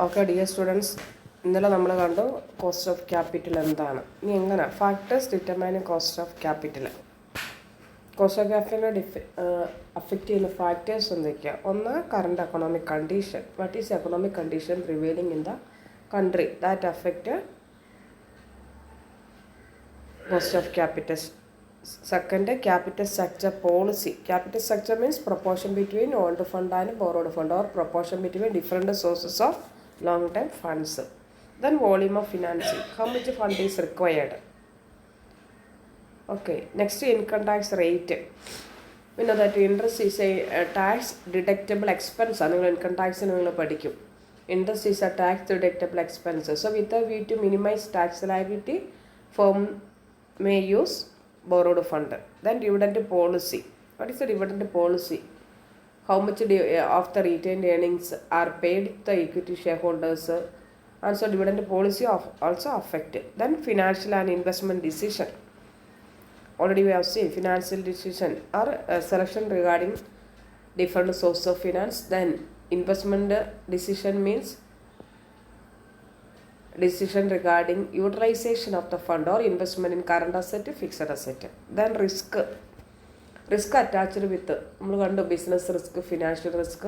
Okay, dear students, ഇന്നലെ നമ്മൾ കണ്ടു കോസ്റ്റ് ഓഫ് ക്യാപിറ്റൽ എന്താണ്. ഇനി എങ്ങനെ factors determining cost of capital. Cost of ക്യാപിറ്റലിനെ അഫക്റ്റ് ചെയ്യുന്ന ഫാക്ടേഴ്സ് എന്തൊക്കെയാണ്? ഒന്ന്, current economic condition. What is economic condition prevailing in the country that affect cost of capital. Second, capital structure policy. Capital structure means proportion between owned fund and borrowed fund, or proportion between different sources of long-term funds. Then volume of financing. How much fund is required? Okay. Next, income tax rate. We know that interest is a tax deductible expense. Income tax interest is a tax deductible expense. So with a view to minimize tax liability, firm may use borrowed fund. Then dividend policy. What is the dividend policy? How much of the retained earnings are paid to the equity shareholders? And so dividend policy also affected. Then financial and investment decision. Already we have seen financial decision or selection regarding different source of finance. Then investment decision means decision regarding utilization of the fund or investment in current asset, fixed asset. Then risk attached with business risk, financial risk,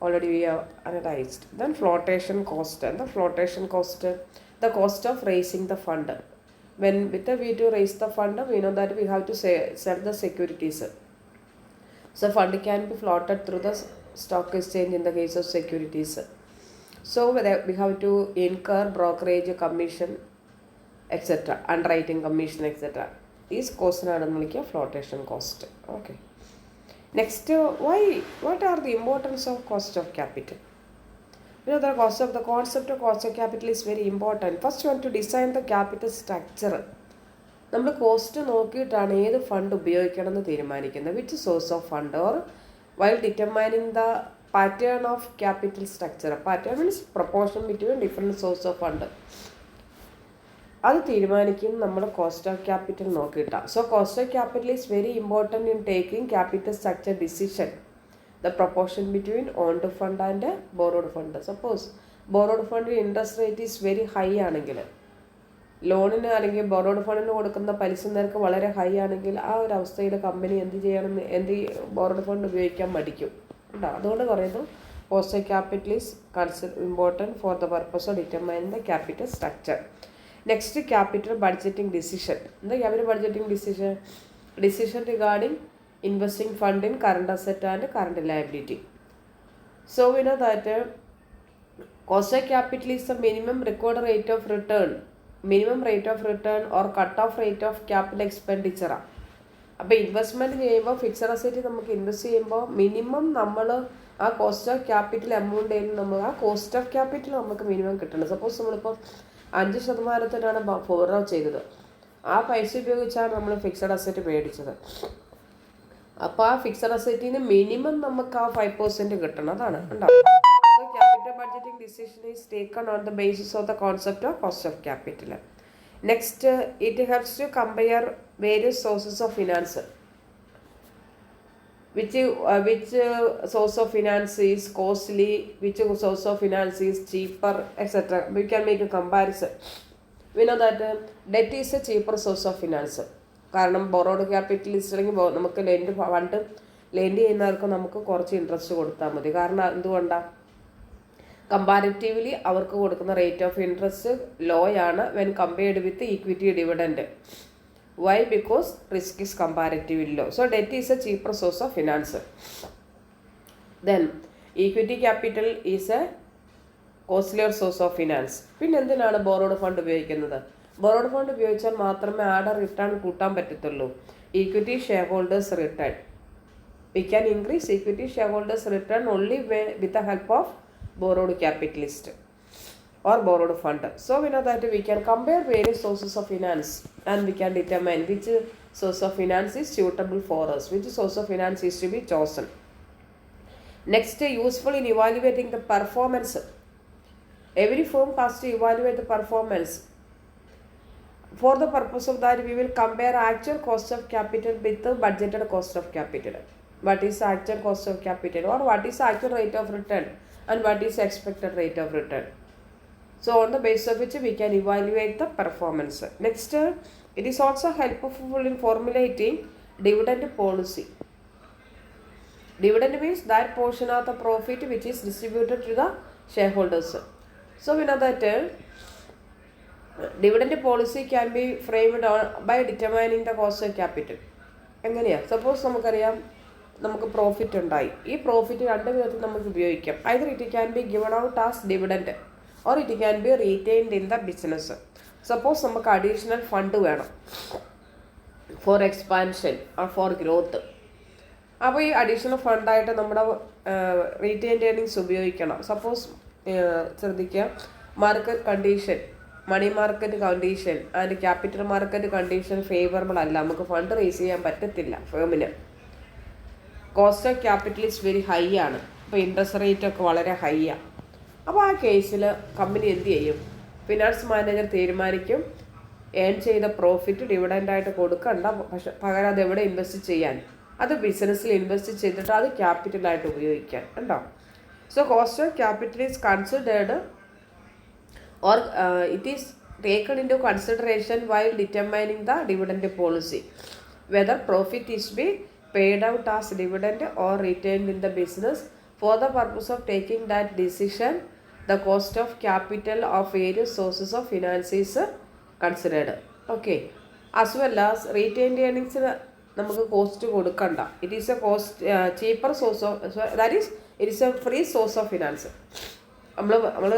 already we have analyzed. Then flotation cost, and the flotation cost, the cost of raising the fund. When with the way to raise the fund, we know that we have to sell the securities. So fund can be floated through the stock exchange in the case of securities. So we have to incur brokerage commission, etc., underwriting commission, etc. These costs are flotation cost. Okay. Next, what are the importance of cost of capital? You know, the concept of cost of capital is very important. First, you want to design the capital structure. നമ്മൾ cost നോക്കിയിട്ടാണ് ഏത് fund ഉപയോഗിക്കണമെന്ന് തീരുമാനിക്കുന്നത്. Which source of fund, or while determining the pattern of capital structure. Pattern means proportion between different source of fund. അത് തീരുമാനിക്കും നമ്മൾ cost of capital നോക്കിയിട്ടാണ്. So cost of capital is very important in taking capital structure decision. The proportion between owned fund and borrowed fund. Suppose borrowed ഫണ്ടിന് interest rate is very high ആണെങ്കിൽ, ലോണിന് അല്ലെങ്കിൽ borrowed ഫണ്ടിന് കൊടുക്കുന്ന പലിശ നിരക്ക് വളരെ high ആണെങ്കിൽ, ആ ഒരു അവസ്ഥയിൽ കമ്പനി എന്ത് ബോറോഡ് ഫണ്ട് ഉപയോഗിക്കാൻ മടിക്കും. അതുകൊണ്ട് പറയുന്നു cost of capital is important for the purpose of determining the capital structure. Next, capital budgeting decision. എന്താ capital budgeting decision? Decision regarding investing fund in current asset and current liability. So we know that cost of capital is the minimum required rate of return or cut off rate of capital എക്സ്പെൻഡിച്ചറാണ്. അപ്പോൾ investment ചെയ്യുമ്പോൾ fixed asset നമുക്ക് invest ചെയ്യുമ്പോൾ minimum നമ്മൾ ആ cost of capital എമൗണ്ടിൽ ആ cost of capital നമുക്ക് minimum കിട്ടണം. സപ്പോസ് നമ്മളിപ്പോൾ 5% ഫോർറോ ചെയ്തത്, ആ പൈസ ഉപയോഗിച്ചാണ് നമ്മൾ ഫിക്സഡ് അസറ്റ് മേടിച്ചത്. അപ്പോൾ ആ ഫിക്സഡ് അസറ്റിന് മിനിമം നമുക്ക് ആ 5% കിട്ടണം. അതാണ് ഉണ്ടാവും. So capital budgeting decision is taken on the basis of the concept of cost of capital. Next, it helps to compare various sources of finance. Which source of finance is costly, which source of finance is cheaper, etc. We can make a comparison. We know that debt is a cheaper source of finance. കാരണം borrowed capital ഇല്ലെങ്കിൽ നമുക്ക് fund lent ചെയ്യുന്നവർക്ക് നമുക്ക് കുറച്ച് interest കൊടുത്താൽ മതി. കാരണം എന്തുകൊണ്ടാണ്? കമ്പാരിറ്റീവ്ലി അവർക്ക് കൊടുക്കുന്ന റേറ്റ് ഓഫ് ഇൻട്രസ്റ്റ് ലോ ആണ് when compared with equity dividend. Why? Because risk is comparatively low. So debt is a cheaper source of finance. Then equity capital is a costlier source of finance. പിന്നെ എന്തിനാണ് borrowed fund ഉപയോഗിക്കുന്നത്? Borrowed fund ഉപയോഗിച്ചാൽ മാത്രമേ ആടെ return കൂട്ടാൻ പറ്റത്തുള്ളൂ. Equity share holders return. We can increase equity share holders return only with the help of borrowed capitalist or borrowed fund. So we know that we can compare various sources of finance and we can determine which source of finance is suitable for us, which source of finance is to be chosen. Next, useful in evaluating the performance. Every firm has to evaluate the performance. For the purpose of that, we will compare actual cost of capital with the budgeted cost of capital. what is the actual cost of capital, or what is the actual rate of return, and what is the expected rate of return. So on the basis of which we can evaluate the performance. Next, it is also helpful in formulating dividend policy. Dividend means that portion of the profit which is distributed to the shareholders. So we know that dividend policy can be framed by determining the cost of capital. എങ്ങനെയാണ്? Suppose നമുക്കറിയാം നമുക്ക് profit ഉണ്ടായി. ഈ profit രണ്ട് വിധത്തിൽ നമുക്ക് ഉപയോഗിക്കാം. Either it can be given out as dividend or it can be retained in the business. Suppose നമുക്ക് അഡീഷണൽ ഫണ്ട് വേണം for expansion or for growth. അപ്പോൾ ഈ അഡീഷണൽ ഫണ്ടായിട്ട് നമ്മുടെ റീറ്റെയിൻഡ് ഏർണിങ്സ് ഉപയോഗിക്കണം. സപ്പോസ് ശ്രദ്ധിക്കുക, market condition, money market condition and capital market condition favourable അല്ല, നമുക്ക് ഫണ്ട് റേസ് ചെയ്യാൻ പറ്റത്തില്ല ഫേമിന്. Cost of capital is very high ആണ്. അപ്പോൾ ഇൻട്രസ്റ്റ് റേറ്റ് ഒക്കെ വളരെ ഹൈ ആണ്. അപ്പോൾ ആ കേസിൽ കമ്പനി എന്ത് ചെയ്യും? ഫിനാൻസ് മാനേജർ തീരുമാനിക്കും ഏൺ ചെയ്ത പ്രോഫിറ്റ് ഡിവിഡൻ്റായിട്ട് കൊടുക്കണ്ട, പക്ഷെ പകരം അത് എവിടെ ഇൻവെസ്റ്റ് ചെയ്യാൻ, അത് ബിസിനസ്സിൽ ഇൻവെസ്റ്റ് ചെയ്തിട്ട് അത് ക്യാപിറ്റലായിട്ട് ഉപയോഗിക്കാൻ. ഉണ്ടോ? So cost of capital is considered or it is taken into consideration while determining the dividend policy, whether profit is be paid out as dividend or retained in the business. For the purpose of taking that decision, the cost of capital of various sources of finance is considered. Okay, as well as retained earnings നമുക്ക് cost കൊടുക്കണ്ട. It is A cost cheaper source of, that is it is A free source of finance. നമ്മൾ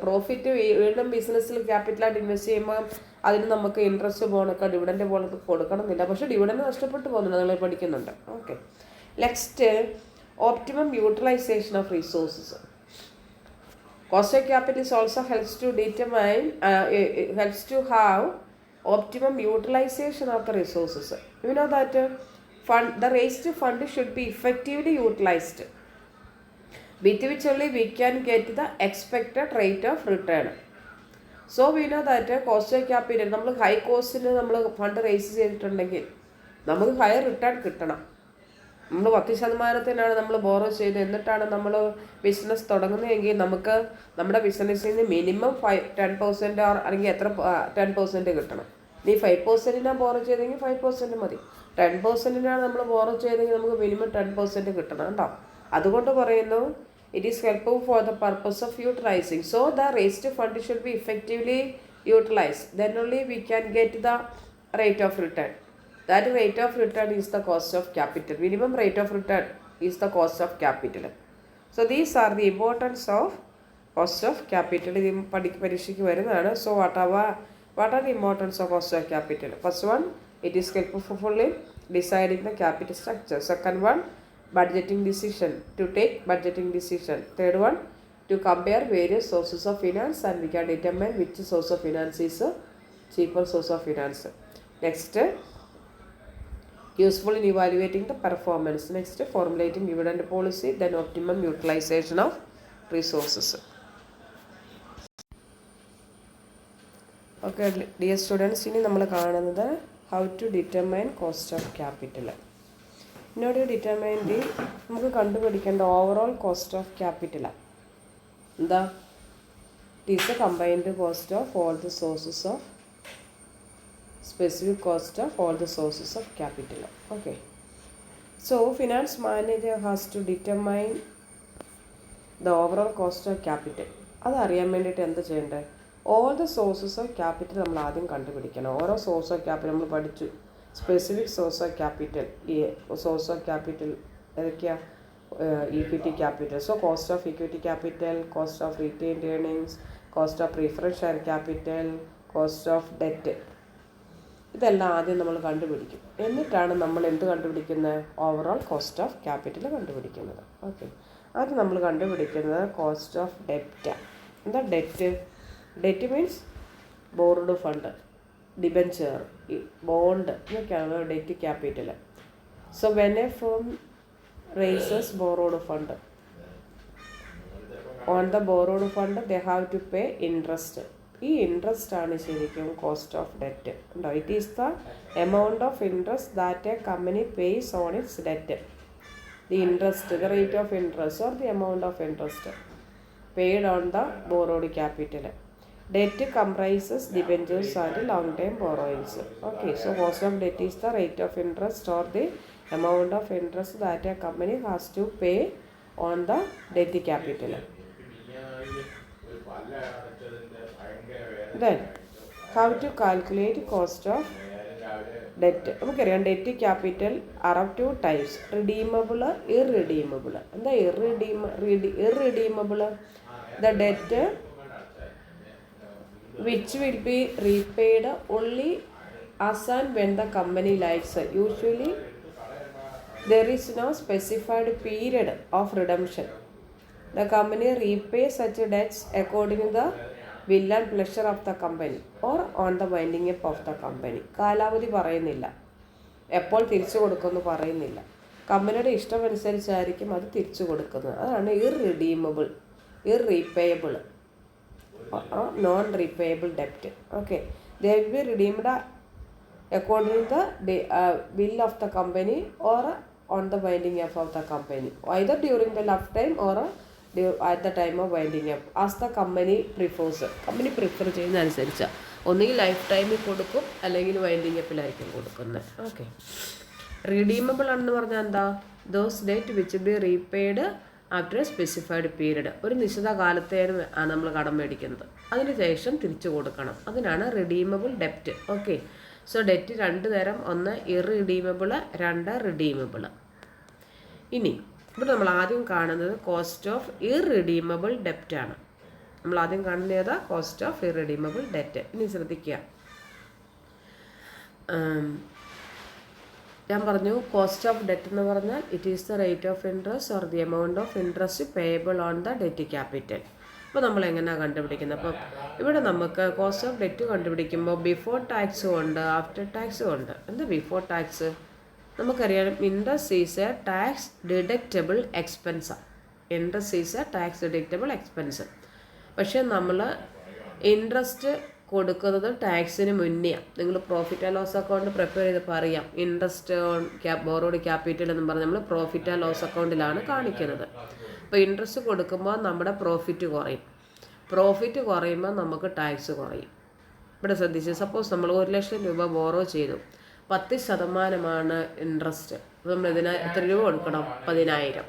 profit വീണ്ടും ബിസിനസ്സിൽ ക്യാപിറ്റലായിട്ട് invest ചെയ്യുമ്പോൾ അതിന് നമുക്ക് interest പോകണൊക്കെ dividend പോലെ കൊടുക്കണമെന്നില്ല, പക്ഷേ ഡിവിഡൻഡ് നഷ്ടപ്പെട്ടു പോകുന്നുണ്ട്, നിങ്ങൾ പഠിക്കുന്നുണ്ട്. Okay, next optimum utilization of resources. Cost of capital also helps to determine helps to have optimum utilization of the resources. You know that the raised fund should be effectively utilized, with which only we can get the expected rate of return. So we know that cost of capital, നമ്മൾ high കോസ്റ്റിന് നമ്മൾ fund raise ചെയ്തിട്ടുണ്ടെങ്കിൽ നമുക്ക് higher return കിട്ടണം. നമ്മൾ 10% നമ്മൾ borrow ചെയ്ത് എന്നിട്ടാണ് നമ്മൾ ബിസിനസ് തുടങ്ങുന്നതെങ്കിൽ നമുക്ക് നമ്മുടെ ബിസിനസ്സിൽ നിന്ന് മിനിമം 10% അല്ലെങ്കിൽ എത്ര 10% കിട്ടണം. നീ 5%നാണ് ബോറോ ചെയ്തെങ്കിൽ 5% മതി. 10%നാണ് നമ്മൾ ബോറോ ചെയ്തെങ്കിൽ നമുക്ക് മിനിമം 10% കിട്ടണം. കേട്ടോ? അതുകൊണ്ട് പറയുന്നു it is helpful for the purpose of utilizing. So the raised fund should be effectively utilized. Then only we can get the rate of return. That rate of return is the cost of capital. Minimum rate of return is the cost of capital. So these are the importance of cost of capital. ഇത് പരീക്ഷയ്ക്ക് വരുന്നതാണ്. So what are the importance of cost of capital? First one, it is helpful in deciding the capital structure. Second one, budgeting decision, to take budgeting decision. Third one, to compare various sources of finance and we can determine which source of finance is a cheaper source of finance. Next, useful in evaluating the performance. Next, formulating dividend policy. Then optimum utilization of resources. Okay, dear students, ഇനി നമ്മൾ കാണുന്നത് how to determine cost of capital. In order to determine നമുക്ക് കണ്ടുപിടിക്കേണ്ട overall cost of capital എന്താ? It is A combined cost of all the sources of specific cost of all the sources of capital. Okay, so finance manager has to determine the overall cost of capital. അത് അറിയാൻ വേണ്ടിയിട്ട് എന്താ ചെയ്യേണ്ടത്? All the sources of capital നമ്മൾ ആദ്യം കണ്ടുപിടിക്കണം. ഓരോ source of capital നമ്മൾ പഠിച്ചു. സ്പെസിഫിക് സോഴ്സ് ഓഫ് ക്യാപിറ്റൽ, ഈ സോഴ്സ് ഓഫ് ക്യാപിറ്റൽ ഏതൊക്കെയാണ്? Equity capital. So cost of equity capital, cost of retained earnings, cost of preference share capital, cost of debt. ഇതെല്ലാം ആദ്യം നമ്മൾ കണ്ടുപിടിക്കും. എന്നിട്ടാണ് നമ്മൾ എന്ത് കണ്ടുപിടിക്കുന്നത്? ഓവറോൾ കോസ്റ്റ് ഓഫ് ക്യാപിറ്റൽ കണ്ടുപിടിക്കുന്നത്. ഓക്കെ, ആദ്യം നമ്മൾ കണ്ടുപിടിക്കുന്നത് കോസ്റ്റ് ഓഫ് ഡെറ്റ്. എന്താ debt? Debt means board fund, debenture, bond, ഇതൊക്കെയാണ് debt capital. So when a firm raises borrowed fund, on the borrowed fund they have to pay interest. ഈ interest ആണ് ശരിക്കും cost of debt. ഉണ്ടോ? It is the amount of interest that a company pays on its debt. the interest, the rate of interest or the amount of interest paid on the borrowed capital. Debt comprises debentures and long-term borrowings. Okay, so cost of debt is the rate of interest or the amount of interest that a company has to pay on the debt capital. Then, how to calculate cost of debt? നമുക്കറിയാം debt capital are of two types, redeemable, irredeemable. എന്താ irredeemable? The debt which will be repaid only as and when the company likes. Usually there is no specified period of redemption. The company repays such debts according to the will and pleasure of the company or on the winding up of the company. കാലാവധി പറയുന്നില്ല, എപ്പോൾ തിരിച്ചു കൊടുക്കുമെന്ന് പറയുന്നില്ല. കമ്പനിയുടെ ഇഷ്ടമനുസരിച്ചായിരിക്കും അത് തിരിച്ചു കൊടുക്കുന്നത്. അതാണ് ഇർറിഡീമബിൾ, ഇർറീപേയബിൾ, non-repayable debt. Okay, they will be redeemed according to the will of the company or on the winding up of the company, either during the lifetime or at the time of winding up, as the company prefers. company prefer ചെയ്യുന്നതനുസരിച്ച് ഒന്നുകിൽ life ടൈമിൽ കൊടുക്കും അല്ലെങ്കിൽ winding അപ്പിലായിരിക്കും കൊടുക്കുന്നത്. Okay, redeemable എന്ന് പറഞ്ഞാൽ എന്താ? Those date which B repaid after a specified period. ഒരു നിശ്ചിത കാലത്തേന് നമ്മൾ കടം മേടിക്കുന്നത്, അതിന് ശേഷം തിരിച്ചു കൊടുക്കണം. അതിനാണ് റിഡീമബിൾ ഡെപ്റ്റ്. ഓക്കെ, സോ ഡെറ്റ് രണ്ട് തരം, ഒന്ന് ഇർറിഡീമബിൾ, രണ്ട് റിഡീമബിൾ. ഇനി ഇവിടെ നമ്മൾ ആദ്യം കാണുന്നത് കോസ്റ്റ് ഓഫ് ഇർറിഡീമബിൾ ഡെപ്റ്റ് ആണ്. നമ്മൾ ആദ്യം കാണുന്നത് ഏതാ? Cost of irredeemable debt. ഇനി ശ്രദ്ധിക്കുക, ഞാൻ പറഞ്ഞു കോസ്റ്റ് ഓഫ് ഡെറ്റ് എന്ന് പറഞ്ഞാൽ it is the rate of interest or the amount of interest payable on the debt capital. അപ്പോൾ നമ്മൾ എങ്ങനെയാണ് കണ്ടുപിടിക്കുന്നത്? അപ്പം ഇവിടെ നമുക്ക് കോസ്റ്റ് ഓഫ് ഡെറ്റ് കണ്ടുപിടിക്കുമ്പോൾ ബിഫോർ ടാക്സും ഉണ്ട്, ആഫ്റ്റർ ടാക്സും ഉണ്ട്. എന്താ ബിഫോർ ടാക്സ്? നമുക്കറിയാം interest is a tax deductible എക്സ്പെൻസാണ്. Interest is a tax deductible expense. പക്ഷേ നമ്മൾ ഇൻട്രസ്റ്റ് കൊടുക്കുന്നത് ടാക്സിന് മുന്നെയാണ്. നിങ്ങൾ profit and loss account prepare ചെയ്തപ്പോൾ അറിയാം, ഇൻട്രസ്റ്റ് ഓൺ ബോറോഡ് ക്യാപിറ്റൽ എന്ന് പറഞ്ഞ് നമ്മൾ പ്രോഫിറ്റ് ആൻഡ് ലോസ് അക്കൗണ്ടിലാണ് കാണിക്കുന്നത്. അപ്പോൾ ഇൻട്രസ്റ്റ് കൊടുക്കുമ്പോൾ നമ്മുടെ പ്രോഫിറ്റ് കുറയും. പ്രോഫിറ്റ് കുറയുമ്പോൾ നമുക്ക് ടാക്സ് കുറയും. ഇവിടെ ശ്രദ്ധിച്ച്, സപ്പോസ് നമ്മൾ 1,00,000 രൂപ ബോറോ ചെയ്തു, 10% ഇൻട്രസ്റ്റ്. അപ്പോൾ നമ്മൾ ഇതിന് എത്ര രൂപ കൊടുക്കണം? 10,000.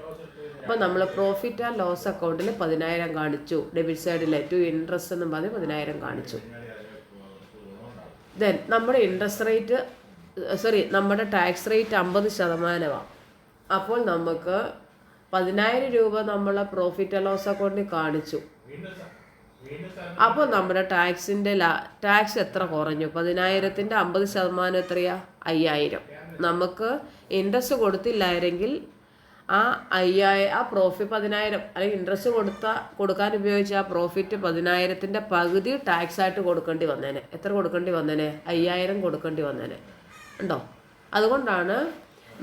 അപ്പോൾ നമ്മൾ പ്രോഫിറ്റ് ആൻഡ് ലോസ് അക്കൗണ്ടിൽ 10,000 കാണിച്ചു, ഡെബിറ്റ് സൈഡിൽ ടു ഇൻട്രസ്റ്റ് എന്നും പറഞ്ഞ് 10,000 കാണിച്ചു. ദെൻ നമ്മുടെ ഇൻട്രസ്റ്റ് റേറ്റ് നമ്മുടെ ടാക്സ് റേറ്റ് 50%. അപ്പോൾ നമുക്ക് 10,000 രൂപ നമ്മൾ പ്രോഫിറ്റ് ആൻഡ് ലോസ് അക്കൗണ്ടിൽ കാണിച്ചു. അപ്പോൾ നമ്മുടെ ടാക്സ് എത്ര കുറഞ്ഞു? 10,000ൻ്റെ 50% എത്രയാ? 5,000. നമുക്ക് ഇൻട്രസ്റ്റ് കൊടുത്തില്ലായിരുന്നെങ്കിൽ ആ 10,000 10,000 അല്ലെങ്കിൽ ഇൻട്രസ്റ്റ് കൊടുക്കാൻ ഉപയോഗിച്ച ആ പ്രോഫിറ്റ് 10,000ൻ്റെ പകുതി ടാക്സ് ആയിട്ട് കൊടുക്കേണ്ടി വന്നേനെ. എത്ര കൊടുക്കേണ്ടി വന്നേനെ? 5,000 കൊടുക്കേണ്ടി വന്നേനെ. ഉണ്ടോ? അതുകൊണ്ടാണ്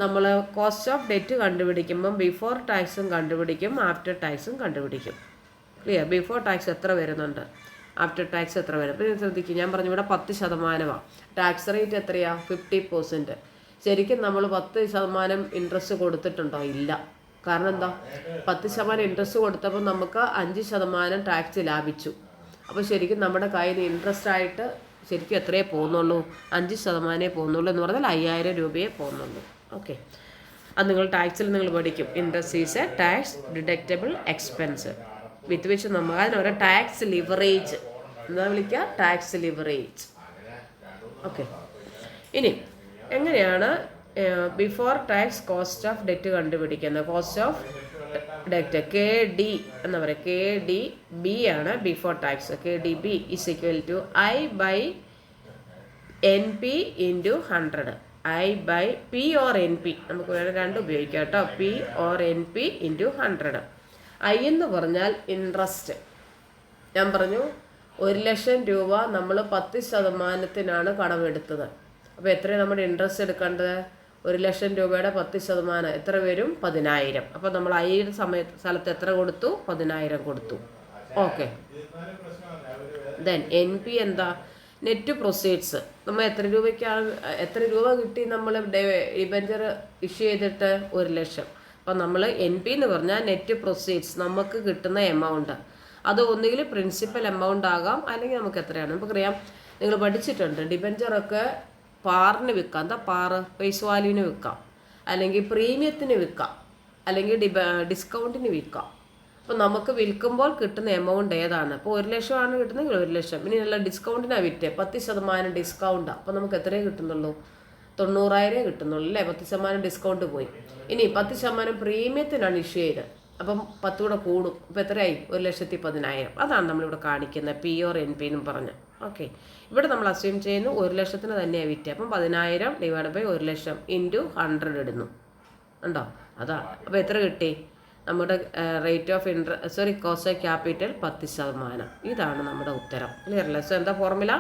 നമ്മൾ കോസ്റ്റ് ഓഫ് ഡെറ്റ് കണ്ടുപിടിക്കുമ്പം ബിഫോർ ടാക്സും കണ്ടുപിടിക്കും, ആഫ്റ്റർ ടാക്സും കണ്ടുപിടിക്കും. ക്ലിയർ? ബിഫോർ ടാക്സ് എത്ര വരുന്നുണ്ട്, ആഫ്റ്റർ ടാക്സ് എത്ര വരും. അപ്പോൾ ശ്രദ്ധിക്കും, ഞാൻ പറഞ്ഞു ഇവിടെ 10%. ടാക്സ് റേറ്റ് എത്രയാ? 50%. ശരിക്കും നമ്മൾ 10% ഇൻട്രസ്റ്റ് കൊടുത്തിട്ടുണ്ടോ? ഇല്ല. കാരണം എന്താ? 10% ഇൻട്രസ്റ്റ് കൊടുത്തപ്പോൾ നമുക്ക് 5% ടാക്സ് ലാഭിച്ചു. അപ്പോൾ ശരിക്കും നമ്മുടെ കയ്യിൽ ഇൻട്രസ്റ്റ് ആയിട്ട് ശരിക്കും എത്രയേ പോകുന്നുള്ളൂ? 5% പോകുന്നുള്ളൂ. എന്ന് പറഞ്ഞാൽ 5,000 രൂപയെ പോകുന്നുള്ളൂ. ഓക്കെ, അത് നിങ്ങൾ ടാക്സിൽ നിങ്ങൾ പഠിക്കും. Interest is a tax deductible expense with വെച്ച് നമ്മൾ അതിനൊരു ടാക്സ് ലിവറേജ് എന്താ വിളിക്കുക? Tax leverage. ഓക്കെ, ഇനി എങ്ങനെയാണ് before tax cost of debt കണ്ടുപിടിക്കുന്നത്? കോസ്റ്റ് ഓഫ് ഡെറ്റ് KD എന്ന് പറയാം. KDB ആണ് before tax. KDB is equal to I/NP into 100. I/P or NP നമുക്ക് വേണം രണ്ടും ഉപയോഗിക്കാം കേട്ടോ. P or NP into 100. I എന്ന് പറഞ്ഞാൽ ഇൻട്രസ്റ്റ്. ഞാൻ പറഞ്ഞു 1,00,000 രൂപ നമ്മൾ 10%-ത്തിനാണ് കടമെടുത്തത്. അപ്പോൾ എത്രയാണ് നമ്മുടെ ഇൻട്രസ്റ്റ് എടുക്കേണ്ടത്? 1,00,000 രൂപയുടെ 10% എത്ര വരും? 10,000. അപ്പോൾ നമ്മൾ സ്ഥലത്ത് എത്ര കൊടുത്തു? 10,000 കൊടുത്തു. ഓക്കെ, ദെൻ NP എന്താ? Net proceeds. നമ്മൾ എത്ര രൂപ കിട്ടി? നമ്മൾ ഡിബഞ്ചർ ഇഷ്യൂ ചെയ്തിട്ട് 1,00,000. അപ്പോൾ നമ്മൾ NP എന്ന് പറഞ്ഞാൽ നെറ്റ് പ്രൊസീഡ്സ്, നമുക്ക് കിട്ടുന്ന എമൗണ്ട്. അത് ഒന്നുകിൽ പ്രിൻസിപ്പൽ എമൗണ്ട് ആകാം, അല്ലെങ്കിൽ നമുക്ക് എത്രയാണ് നമുക്കറിയാം. നിങ്ങൾ പഠിച്ചിട്ടുണ്ട് ഡിബഞ്ചറൊക്കെ പാറിന് വിൽക്കാം. എന്താ പാറ്? ഫേസ് വാല്യൂവിന് വിൽക്കാം, അല്ലെങ്കിൽ പ്രീമിയത്തിന് വിൽക്കാം, അല്ലെങ്കിൽ ഡിസ്കൗണ്ടിന് വിൽക്കാം. അപ്പോൾ നമുക്ക് വിൽക്കുമ്പോൾ കിട്ടുന്ന എമൗണ്ട് ഏതാണ്? അപ്പോൾ 1 ലക്ഷമാണ് കിട്ടുന്നെങ്കിൽ 1 ലക്ഷം. ഇനി നല്ല ഡിസ്കൗണ്ടിനാണ് വിറ്റ്, 10% ഡിസ്കൗണ്ടാണ്. അപ്പോൾ നമുക്ക് എത്രയേ കിട്ടുന്നുള്ളൂ? 90,000 കിട്ടുന്നുള്ളൂ അല്ലേ? 10% ഡിസ്കൗണ്ട് പോയി. ഇനി 10% പ്രീമിയത്തിനാണ് ഇഷ്യൂ ചെയ്തത്, അപ്പം 10 കൂടെ കൂടും. അപ്പോൾ എത്രയായി? 1,10,000. അതാണ് നമ്മളിവിടെ കാണിക്കുന്നത് P or NP എന്നും പറഞ്ഞ്. ഓക്കെ, ഇവിടെ നമ്മൾ അസ്യൂം ചെയ്യുന്നു 1 ലക്ഷത്തിന് തന്നെയാണ് വിറ്റ്. അപ്പം 10,000 ഡിവൈഡ് ബൈ 1 ലക്ഷം ഇൻറ്റു 100 ഇടുന്നു. ഉണ്ടോ? അതാണ്. അപ്പോൾ എത്ര കിട്ടി? നമ്മുടെ rate of cost of capital 10%. ഇതാണ് നമ്മുടെ ഉത്തരം. ക്ലിയർ അല്ലേ? സോ എന്താ formula?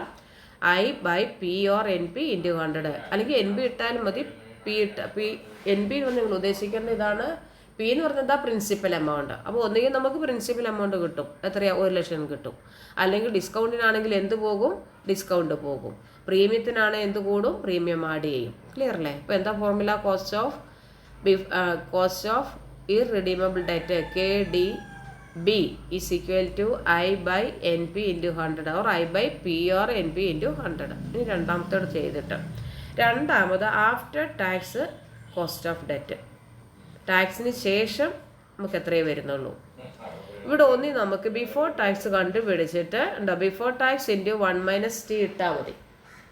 I/P or NP into 100. അല്ലെങ്കിൽ NP ഇട്ടാലും മതി, NP എന്ന് നിങ്ങൾ ഉദ്ദേശിക്കേണ്ട ഇതാണ്. P എന്ന് പറഞ്ഞാൽ എന്താ? Principal amount. അപ്പോൾ ഒന്നുകിൽ നമുക്ക് പ്രിൻസിപ്പൽ എമൗണ്ട് കിട്ടും, എത്രയാ? 1 ലക്ഷം കിട്ടും. അല്ലെങ്കിൽ ഡിസ്കൗണ്ടിനാണെങ്കിൽ എന്ത് പോകും? ഡിസ്കൗണ്ട് പോകും. പ്രീമിയത്തിനാണെങ്കിൽ എന്ത് കൂടും? പ്രീമിയം ആഡ് ചെയ്യും. ക്ലിയർ അല്ലേ? അപ്പോൾ എന്താ formula? Cost of irredeemable debt KDB is equal to I/NP into 100 or I/P or NP into 100. ഇനി രണ്ടാമത്തോട് ചെയ്തിട്ട് രണ്ടാമത് after tax cost of debt. ടാക്സിന് ശേഷം നമുക്ക് എത്രയേ വരുന്നുള്ളൂ? ഇവിടെ ഒന്നി നമുക്ക് ബിഫോർ ടാക്സ് കണ്ടുപിടിച്ചിട്ട് ബിഫോർ ടാക്സ് ഇൻറ്റു 1 - T ഇട്ടാൽ മതി.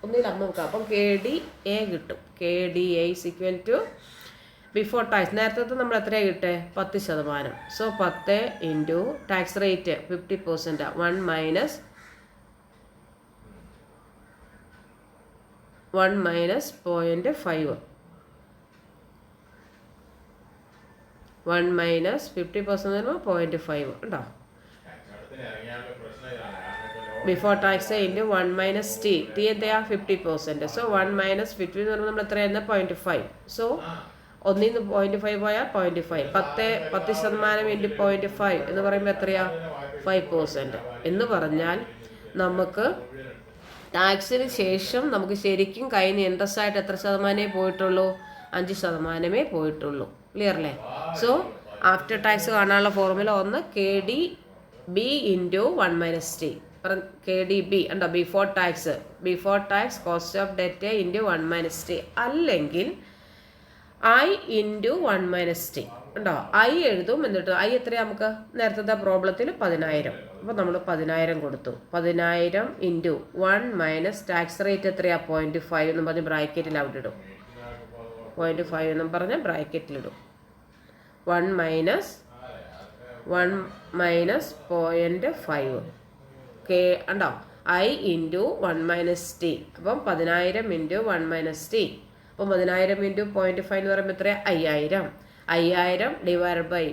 ഒന്നിൽ നമുക്ക് അപ്പം KDA കിട്ടും. KDA is equal to before tax. നേരത്തെ നമ്മൾ എത്രയാണ് കിട്ടുക? 10%. So 10 into tax rate 50%, 1 - 0.5. 1 - 50% 0.5 ഉണ്ടോ? Before tax into 1 - T. T എന്താ? 50%. സോ 1 - 50 എന്ന് പറയുമ്പോൾ നമ്മൾ എത്രയാണ്? 0.5. സോ 1 നിന്ന് 0.5 പോയാൽ 0.5. 10% ഇൻറ്റു 0.5 എന്ന് പറയുമ്പോൾ എത്രയാ? 5%. എന്ന് പറഞ്ഞാൽ നമുക്ക് ടാക്സിന് ശേഷം നമുക്ക് ശരിക്കും കയ്യിൽ നിന്ന് ഇൻട്രസ്റ്റ് ആയിട്ട് എത്ര ശതമാനമേ പോയിട്ടുള്ളൂ? 5% പോയിട്ടുള്ളൂ. ക്ലിയർ അല്ലേ? സോ ആഫ്റ്റർ ടാക്സ് കാണാനുള്ള ഫോർമുല ഒന്ന് KDB ഇൻറ്റു 1 - T. KDB ഉണ്ടോ? Before tax cost of debt into 1 - T. അല്ലെങ്കിൽ I ഇൻറ്റു 1 - T ഉണ്ടോ? I എഴുതും. എന്നിട്ട് I എത്രയാണ്? നമുക്ക് നേരത്തെ പ്രോബ്ലത്തിൽ 10,000. അപ്പോൾ നമ്മൾ 10,000 കൊടുത്തു. 10,000 ഇൻറ്റു 1 - ടാക്സ് റേറ്റ് എത്രയാണ്? 0.5 എന്ന് പറഞ്ഞ് ബ്രാക്കറ്റിൽ അവിടെ ഇടും. 0.5 എന്നും പറഞ്ഞ് ബ്രാക്കറ്റിലിടും. 1 - 0.5 ഉണ്ടോ? I into 1 - T. അപ്പം 10,000 ഇൻറ്റു 1 - T. അപ്പം 10,000 ഇൻറ്റു 0.5 എന്ന് പറയുമ്പോൾ എത്രയാണ്? 5,000 ഡിവൈഡ് ബൈ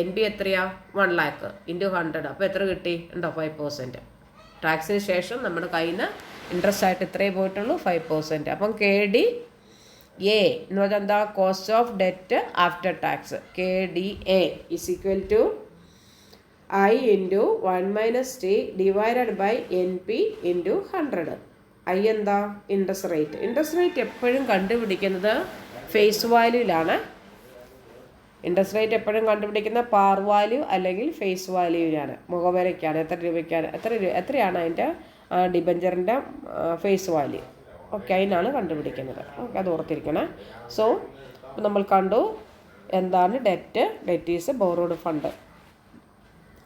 NP എത്രയാ? 1 lakh ഇൻറ്റു 100. അപ്പോൾ എത്ര കിട്ടി? ഉണ്ടോ? 5%. ടാക്സിന് ശേഷം നമ്മുടെ കയ്യിൽ നിന്ന് ഇൻട്രസ്റ്റ് ആയിട്ട് എത്രയേ പോയിട്ടുള്ളൂ? 5%. അപ്പം KDA എന്ന് പറഞ്ഞാൽ എന്താ? Cost of debt after tax. KDA is equal to I into 1 - T divided by NP into 100. I എന്താ? ഇൻട്രസ്റ്റ് റേറ്റ് എപ്പോഴും കണ്ടുപിടിക്കുന്നത് ഫേസ് വാല്യൂവിലാണ്. ഇൻട്രസ്റ്റ് റേറ്റ് എപ്പോഴും കണ്ടുപിടിക്കുന്ന പാർ വാല്യൂ അല്ലെങ്കിൽ ഫേസ് വാല്യൂവിലാണ്. മുഖവിലയ്ക്കാണ്. എത്ര രൂപയ്ക്കാണ്? എത്രയാണ് അതിൻ്റെ ഡിബഞ്ചറിൻ്റെ ഫേസ് വാല്യൂ? ഓക്കെ, അതിനാണ് കണ്ടുപിടിക്കുന്നത്. ഓക്കെ, അത് ഓർത്തിരിക്കണം. സോ നമ്മൾ കണ്ടു എന്താണ് debt is borrowed fund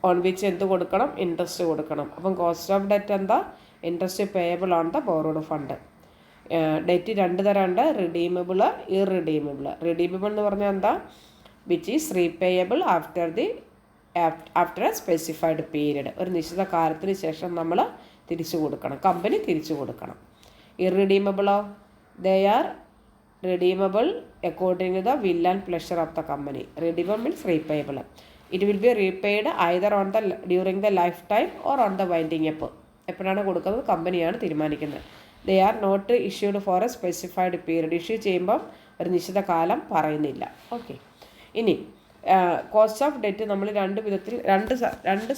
on which എന്ത് കൊടുക്കണം? ഇൻട്രസ്റ്റ് കൊടുക്കണം. അപ്പം കോസ്റ്റ് ഓഫ് ഡെറ്റ് എന്താ? Interest payable on the borrowed fund. Debt 2 തരമുണ്ട്, റിഡീമബിൾ, ഇർറിഡീമബിൾ. റിഡീമബിൾ എന്ന് പറഞ്ഞാൽ എന്താ? Which is repayable after a specified period. ഒരു നിശ്ചിത കാലത്തിന് ശേഷം നമ്മൾ തിരിച്ചു കൊടുക്കണം, കമ്പനി തിരിച്ചു കൊടുക്കണം. ഇർറിഡീമബിളോ? They are redeemable according to the will and pleasure of the company. Redeemable means repayable. It will be repaid either on the during the lifetime or on the winding up. എപ്പോഴാണ് കൊടുക്കുന്നത്? കമ്പനിയാണ് തീരുമാനിക്കുന്നത്. They are not issued for a specified period. Issue ചെയ്യുമ്പം ഒരു നിശ്ചിത കാലം പറയുന്നില്ല. Okay, ഇനി കോസ്റ്റ് ഓഫ് ഡെറ്റ് നമ്മൾ രണ്ട് വിധത്തിൽ രണ്ട്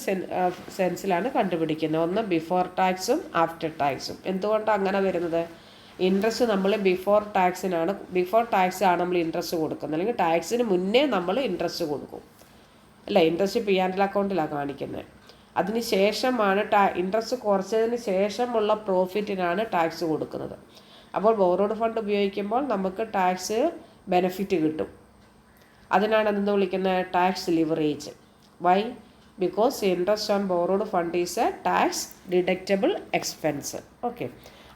സെൻസിലാണ് കണ്ടുപിടിക്കുന്നത്. ഒന്ന് ബിഫോർ ടാക്സും ആഫ്റ്റർ ടാക്സും. എന്തുകൊണ്ടാണ് അങ്ങനെ വരുന്നത്? ഇൻട്രസ്റ്റ് നമ്മൾ ബിഫോർ ടാക്സ് ആണ് നമ്മൾ ഇൻട്രസ്റ്റ് കൊടുക്കുന്നത്, അല്ലെങ്കിൽ ടാക്സിന് മുന്നേ നമ്മൾ ഇൻട്രസ്റ്റ് കൊടുക്കും അല്ല. ഇൻട്രസ്റ്റ് P&L അക്കൗണ്ടിലാണ് കാണിക്കുന്നത്. അതിന് ശേഷമാണ് ഇൻട്രസ്റ്റ് കുറച്ചതിന് ശേഷമുള്ള പ്രോഫിറ്റിനാണ് ടാക്സ് കൊടുക്കുന്നത്. അപ്പോൾ ബോറോഡ് ഫണ്ട് ഉപയോഗിക്കുമ്പോൾ നമുക്ക് ടാക്സ് ബെനിഫിറ്റ് കിട്ടും. അതിനാണ് എന്ത് വിളിക്കുന്നത്? Tax leverage. Why? Because interest on borrowed fund is a tax deductible expense. Okay,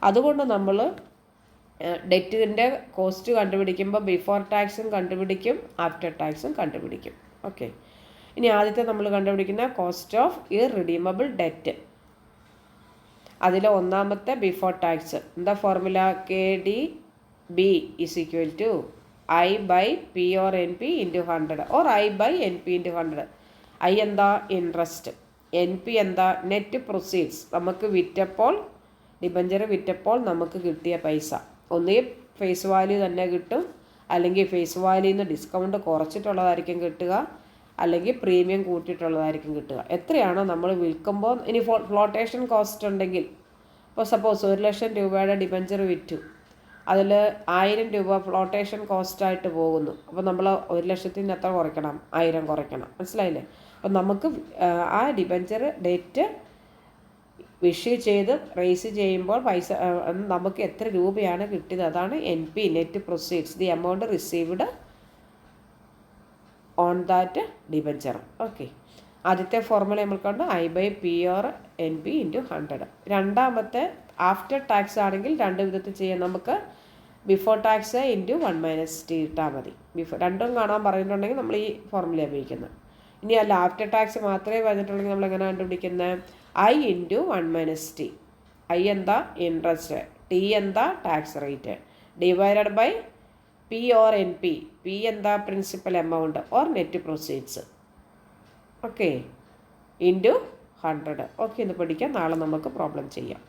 അതുകൊണ്ട് നമ്മൾ ഡെറ്റിൻ്റെ കോസ്റ്റ് കണ്ടുപിടിക്കുമ്പോൾ ബിഫോർ ടാക്സും കണ്ടുപിടിക്കും, ആഫ്റ്റർ ടാക്സും കണ്ടുപിടിക്കും. ഓക്കെ, ഇനി ആദ്യത്തെ നമ്മൾ കണ്ടുപിടിക്കുന്ന കോസ്റ്റ് ഓഫ് ഇർറിഡീമബിൾ ഡെറ്റ്. അതിൽ ഒന്നാമത്തെ ബിഫോർ ടാക്സ് എന്താ formula? KDB is equal to I/P or NP into 100 or I/NP into 100. I എന്താ? ഇൻട്രസ്റ്റ്. NP എന്താ? Net proceeds. നമുക്ക് വിറ്റപ്പോൾ, ഡിബഞ്ചർ വിറ്റപ്പോൾ നമുക്ക് കിട്ടിയ പൈസ. ഒന്നുകിൽ ഫേസ് വാല്യൂ തന്നെ കിട്ടും, അല്ലെങ്കിൽ ഫേസ് വാല്യൂയിൽ നിന്ന് ഡിസ്കൗണ്ട് കുറച്ചിട്ടുള്ളതായിരിക്കും കിട്ടുക, അല്ലെങ്കിൽ പ്രീമിയം കൂട്ടിയിട്ടുള്ളതായിരിക്കും കിട്ടുക. എത്രയാണോ നമ്മൾ വിൽക്കുമ്പോൾ. ഇനി ഫ്ലോട്ടേഷൻ കോസ്റ്റ് ഉണ്ടെങ്കിൽ, ഇപ്പോൾ സപ്പോസ് 1,00,000 രൂപയുടെ ഡിബഞ്ചർ വിറ്റു, അതിൽ 1,000 രൂപ ഫ്ലോട്ടേഷൻ കോസ്റ്റായിട്ട് പോകുന്നു. അപ്പോൾ നമ്മൾ 1,00,000 എത്ര കുറയ്ക്കണം? 1,000 കുറയ്ക്കണം. മനസ്സിലായില്ലേ? അപ്പം നമുക്ക് ആ ഡിബഞ്ചർ ഡേറ്റ് ഇഷ്യൂ ചെയ്ത് റേസ് ചെയ്യുമ്പോൾ പൈസ നമുക്ക് എത്ര രൂപയാണ് കിട്ടിയത്, അതാണ് NP, net proceeds, the amount received on that debenture. Okay, ആദ്യത്തെ ഫോർമുല നമ്മൾ കണ്ടു, I/P or NP into 100. രണ്ടാമത്തെ ആഫ്റ്റർ ടാക്സ് ആണെങ്കിൽ രണ്ട് വിധത്തിൽ ചെയ്യാം. നമുക്ക് ബിഫോർ ടാക്സ് ഇൻറ്റു 1 - T ഇട്ടാൽ മതി. രണ്ടും കാണാൻ പറഞ്ഞിട്ടുണ്ടെങ്കിൽ നമ്മൾ ഈ ഫോർമുല ഉപയോഗിക്കുന്നത്. ഇനി അല്ല, ആഫ്റ്റർ ടാക്സ് മാത്രമേ പറഞ്ഞിട്ടുണ്ടെങ്കിൽ നമ്മൾ എങ്ങനെ കണ്ടുപിടിക്കുന്നത്? I into 1 - T. I എന്താ? ഇൻട്രസ്റ്റ്. T എന്താ? Tax rate. Divided by P or NP. P എന്താ? Principal amount or net proceeds. Okay, into 100. Okay, ഇത് പഠിക്കാം. നാളെ നമുക്ക് പ്രോബ്ലം ചെയ്യാം.